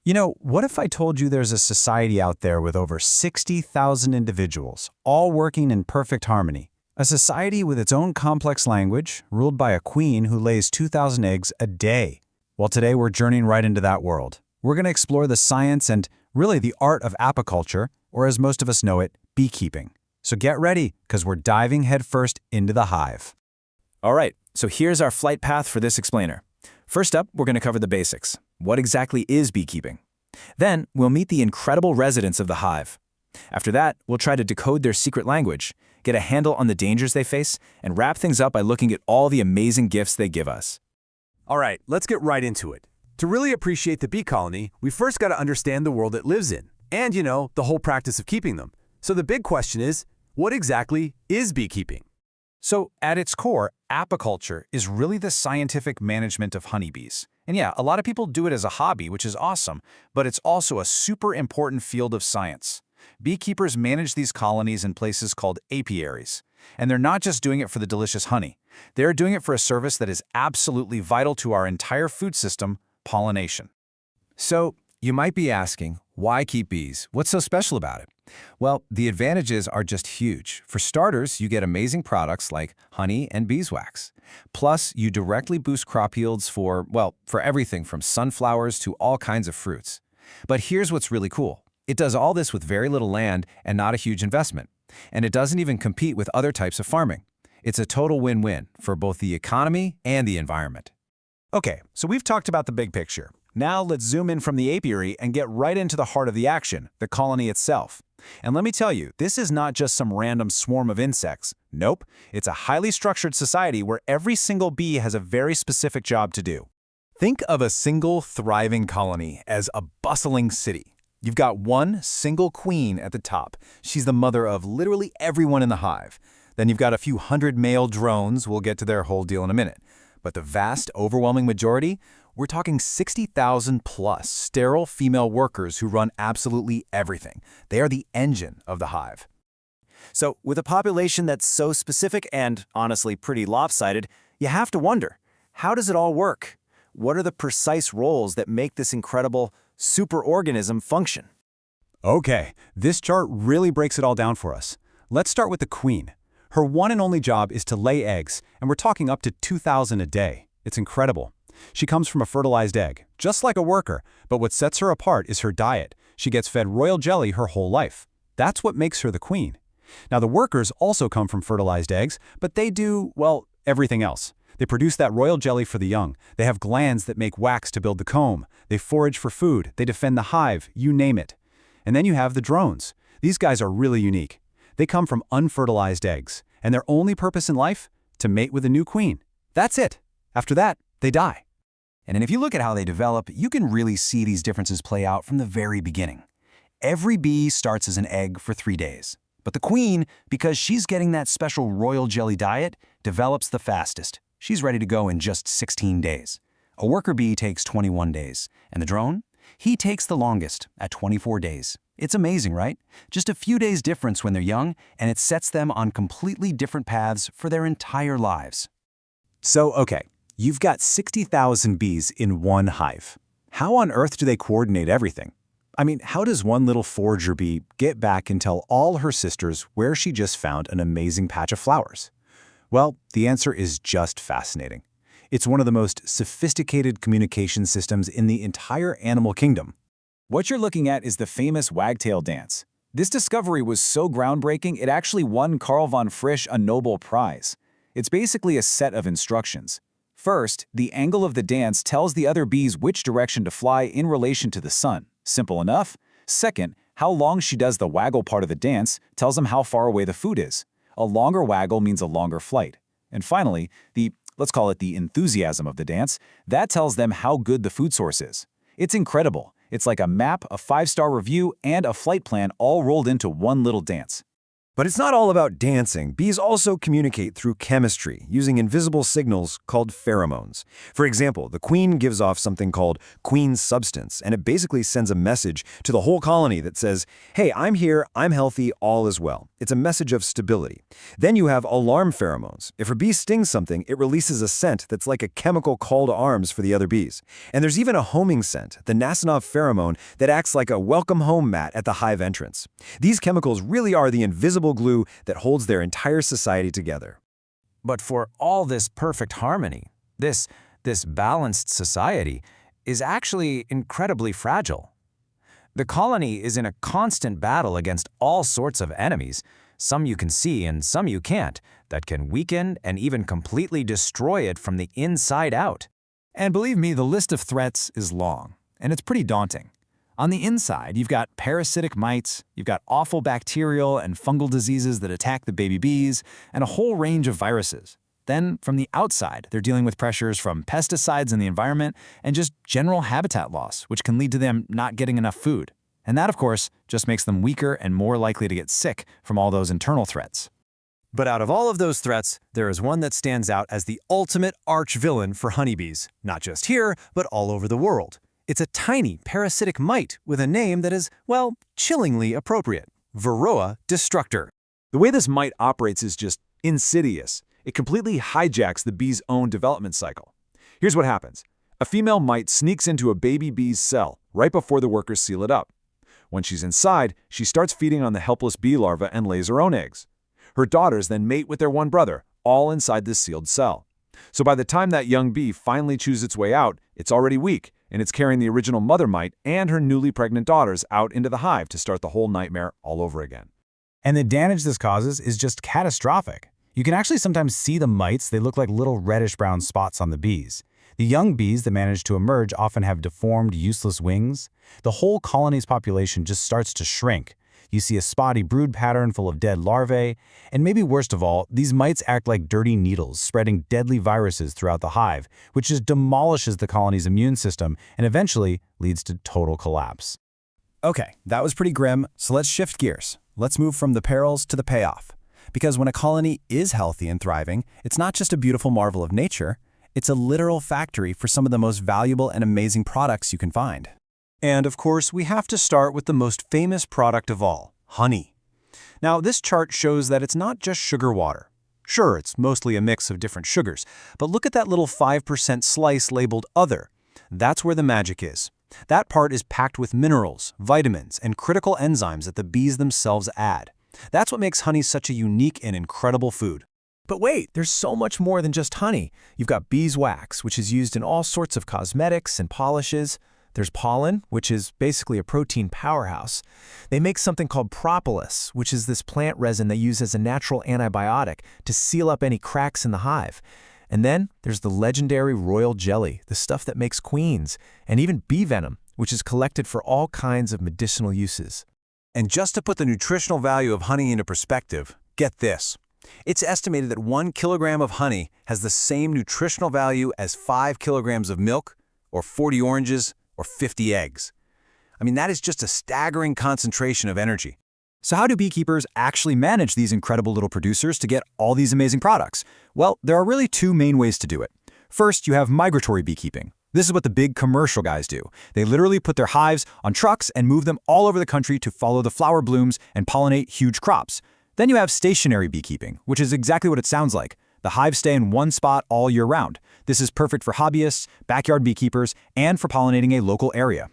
What if I told you there's a society out there with over 60,000 individuals, all working in perfect harmony? A society with its own complex language, ruled by a queen who lays 2,000 eggs a day. Well, today we're journeying right into that world. We're going to explore the science and, really, the art of apiculture, or as most of us know it, beekeeping. So get ready, because we're diving headfirst into the hive. All right, so here's our flight path for this explainer. First up, we're going to cover the basics. What exactly is beekeeping? Then, we'll meet the incredible residents of the hive. After that, we'll try to decode their secret language, get a handle on the dangers they face, and wrap things up by looking at all the amazing gifts they give us. All right, let's get right into it. To really appreciate the bee colony, we first got to understand the world it lives in, and, the whole practice of keeping them. So the big question is, what exactly is beekeeping? So, at its core, apiculture is really the scientific management of honeybees. And yeah, a lot of people do it as a hobby, which is awesome, but it's also a super important field of science. Beekeepers manage these colonies in places called apiaries. And they're not just doing it for the delicious honey. They're doing it for a service that is absolutely vital to our entire food system, pollination. So, you might be asking, why keep bees? What's so special about it? Well, the advantages are just huge. For starters, you get amazing products like honey and beeswax. Plus, you directly boost crop yields for everything from sunflowers to all kinds of fruits. But here's what's really cool. It does all this with very little land and not a huge investment. And it doesn't even compete with other types of farming. It's a total win-win for both the economy and the environment. Okay, so we've talked about the big picture. Now let's zoom in from the apiary and get right into the heart of the action, the colony itself. And let me tell you, this is not just some random swarm of insects. Nope, it's a highly structured society where every single bee has a very specific job to do. Think of a single thriving colony as a bustling city. You've got one single queen at the top. She's the mother of literally everyone in the hive. Then you've got a few hundred male drones. We'll get to their whole deal in a minute. But the vast, overwhelming majority, we're talking 60,000 plus sterile female workers who run absolutely everything. They are the engine of the hive. So, with a population that's so specific and, honestly, pretty lopsided, you have to wonder, how does it all work? What are the precise roles that make this incredible superorganism function? Okay, this chart really breaks it all down for us. Let's start with the queen. Her one and only job is to lay eggs, and we're talking up to 2,000 a day. It's incredible. She comes from a fertilized egg, just like a worker, but what sets her apart is her diet. She gets fed royal jelly her whole life. That's what makes her the queen. Now, the workers also come from fertilized eggs, but they do, everything else. They produce that royal jelly for the young. They have glands that make wax to build the comb. They forage for food. They defend the hive, you name it. And then you have the drones. These guys are really unique. They come from unfertilized eggs, and their only purpose in life? To mate with a new queen. That's it. After that, they die. And if you look at how they develop, you can really see these differences play out from the very beginning. Every bee starts as an egg for 3 days. But the queen, because she's getting that special royal jelly diet, develops the fastest. She's ready to go in just 16 days. A worker bee takes 21 days. And the drone? He takes the longest, at 24 days. It's amazing, right? Just a few days difference when they're young, and it sets them on completely different paths for their entire lives. So, okay, you've got 60,000 bees in one hive. How on earth do they coordinate everything? I mean, how does one little forager bee get back and tell all her sisters where she just found an amazing patch of flowers? Well, the answer is just fascinating. It's one of the most sophisticated communication systems in the entire animal kingdom. What you're looking at is the famous wagtail dance. This discovery was so groundbreaking, it actually won Carl von Frisch a Nobel Prize. It's basically a set of instructions. First, the angle of the dance tells the other bees which direction to fly in relation to the sun. Simple enough. Second, how long she does the waggle part of the dance tells them how far away the food is. A longer waggle means a longer flight. And finally, let's call it the enthusiasm of the dance, that tells them how good the food source is. It's incredible. It's like a map, a 5-star review, and a flight plan all rolled into one little dance. But it's not all about dancing. Bees also communicate through chemistry, using invisible signals called pheromones. For example, the queen gives off something called queen substance, and it basically sends a message to the whole colony that says, hey, I'm here, I'm healthy, all is well. It's a message of stability. Then you have alarm pheromones. If a bee stings something, it releases a scent that's like a chemical call to arms for the other bees. And there's even a homing scent, the Nasanov pheromone, that acts like a welcome home mat at the hive entrance. These chemicals really are the invisible glue that holds their entire society together. But for all this perfect harmony, this balanced society is actually incredibly fragile. The colony is in a constant battle against all sorts of enemies, some you can see and some you can't, that can weaken and even completely destroy it from the inside out. And believe me, the list of threats is long, and it's pretty daunting. On the inside, you've got parasitic mites, you've got awful bacterial and fungal diseases that attack the baby bees, and a whole range of viruses. Then, from the outside, they're dealing with pressures from pesticides in the environment and just general habitat loss, which can lead to them not getting enough food. And that, of course, just makes them weaker and more likely to get sick from all those internal threats. But out of all of those threats, there is one that stands out as the ultimate arch-villain for honeybees, not just here, but all over the world. It's a tiny parasitic mite with a name that is, well, chillingly appropriate: Varroa destructor. The way this mite operates is just insidious. It completely hijacks the bee's own development cycle. Here's what happens. A female mite sneaks into a baby bee's cell right before the workers seal it up. When she's inside, she starts feeding on the helpless bee larva and lays her own eggs. Her daughters then mate with their one brother, all inside this sealed cell. So by the time that young bee finally chews its way out, it's already weak, and it's carrying the original mother mite and her newly pregnant daughters out into the hive to start the whole nightmare all over again. And the damage this causes is just catastrophic. You can actually sometimes see the mites. They look like little reddish-brown spots on the bees. The young bees that manage to emerge often have deformed, useless wings. The whole colony's population just starts to shrink. You see a spotty brood pattern full of dead larvae, and maybe worst of all, these mites act like dirty needles, spreading deadly viruses throughout the hive, which just demolishes the colony's immune system and eventually leads to total collapse. Okay, that was pretty grim, so let's shift gears. Let's move from the perils to the payoff. Because when a colony is healthy and thriving, it's not just a beautiful marvel of nature, it's a literal factory for some of the most valuable and amazing products you can find. And of course, we have to start with the most famous product of all, honey. Now, this chart shows that it's not just sugar water. Sure, it's mostly a mix of different sugars, but look at that little 5% slice labeled Other. That's where the magic is. That part is packed with minerals, vitamins, and critical enzymes that the bees themselves add. That's what makes honey such a unique and incredible food. But wait, there's so much more than just honey. You've got beeswax, which is used in all sorts of cosmetics and polishes. There's pollen, which is basically a protein powerhouse. They make something called propolis, which is this plant resin they use as a natural antibiotic to seal up any cracks in the hive. And then there's the legendary royal jelly, the stuff that makes queens, and even bee venom, which is collected for all kinds of medicinal uses. And just to put the nutritional value of honey into perspective, get this. It's estimated that 1 kilogram of honey has the same nutritional value as 5 kilograms of milk, or 40 oranges, or 50 eggs. I mean, that is just a staggering concentration of energy. So how do beekeepers actually manage these incredible little producers to get all these amazing products? Well, there are really two main ways to do it. First, you have migratory beekeeping. This is what the big commercial guys do. They literally put their hives on trucks and move them all over the country to follow the flower blooms and pollinate huge crops. Then you have stationary beekeeping, which is exactly what it sounds like. The hives stay in one spot all year round. This is perfect for hobbyists, backyard beekeepers, and for pollinating a local area.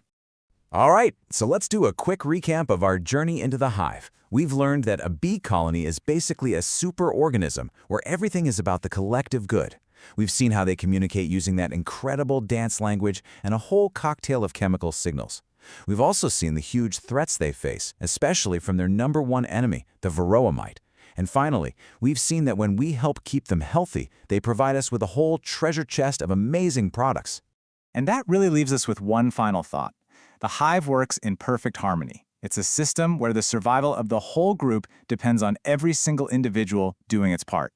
All right, so let's do a quick recap of our journey into the hive. We've learned that a bee colony is basically a superorganism where everything is about the collective good. We've seen how they communicate using that incredible dance language and a whole cocktail of chemical signals. We've also seen the huge threats they face, especially from their number one enemy, the Varroa mite. And finally, we've seen that when we help keep them healthy, they provide us with a whole treasure chest of amazing products. And that really leaves us with one final thought. The hive works in perfect harmony. It's a system where the survival of the whole group depends on every single individual doing its part.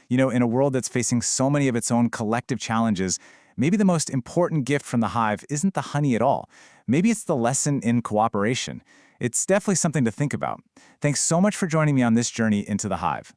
You know, in a world that's facing so many of its own collective challenges, Maybe the most important gift from the hive isn't the honey at all. Maybe it's the lesson in cooperation. It's definitely something to think about. Thanks so much for joining me on this journey into the hive.